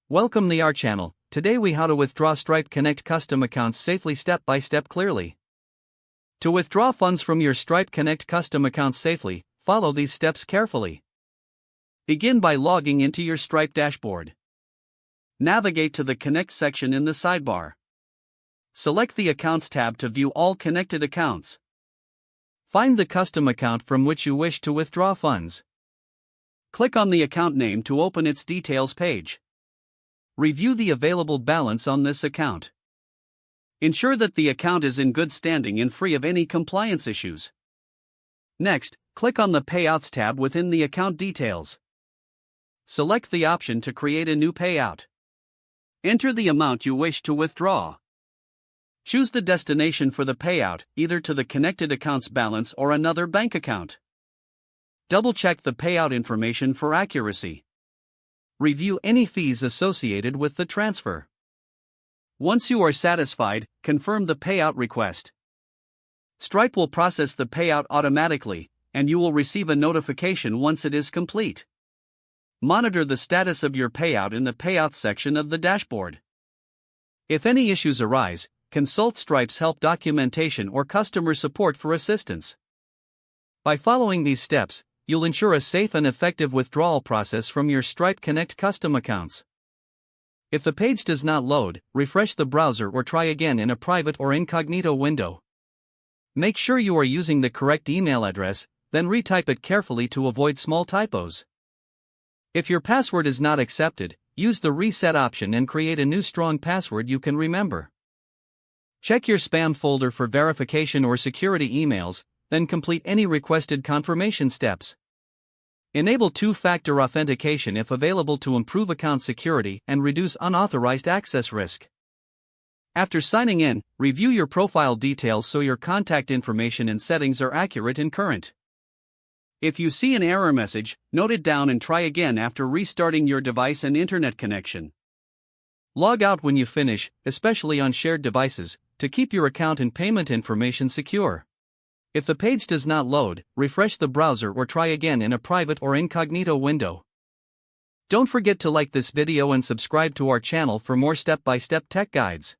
Welcome to our channel. Today we how to withdraw Stripe Connect custom accounts safely step by step clearly. To withdraw funds from your Stripe Connect custom accounts safely, follow these steps carefully. Begin by logging into your Stripe dashboard. Navigate to the Connect section in the sidebar. Select the Accounts tab to view all connected accounts. Find the custom account from which you wish to withdraw funds. Click on the account name to open its details page. Review the available balance on this account. Ensure that the account is in good standing and free of any compliance issues. Next, click on the Payouts tab within the account details. Select the option to create a new payout. Enter the amount you wish to withdraw. Choose the destination for the payout, either to the connected account's balance or another bank account. Double-check the payout information for accuracy. Review any fees associated with the transfer. Once you are satisfied, confirm the payout request. Stripe will process the payout automatically, and you will receive a notification once it is complete. Monitor the status of your payout in the Payouts section of the dashboard. If any issues arise, consult Stripe's help documentation or customer support for assistance. By following these steps, you'll ensure a safe and effective withdrawal process from your Stripe Connect custom accounts. If the page does not load, refresh the browser or try again in a private or incognito window. Make sure you are using the correct email address, then retype it carefully to avoid small typos. If your password is not accepted, use the reset option and create a new strong password you can remember. Check your spam folder for verification or security emails, then complete any requested confirmation steps. Enable two-factor authentication if available to improve account security and reduce unauthorized access risk. After signing in, review your profile details so your contact information and settings are accurate and current. If you see an error message, note it down and try again after restarting your device and internet connection. Log out when you finish, especially on shared devices, to keep your account and payment information secure. If the page does not load, refresh the browser or try again in a private or incognito window. Don't forget to like this video and subscribe to our channel for more step-by-step tech guides.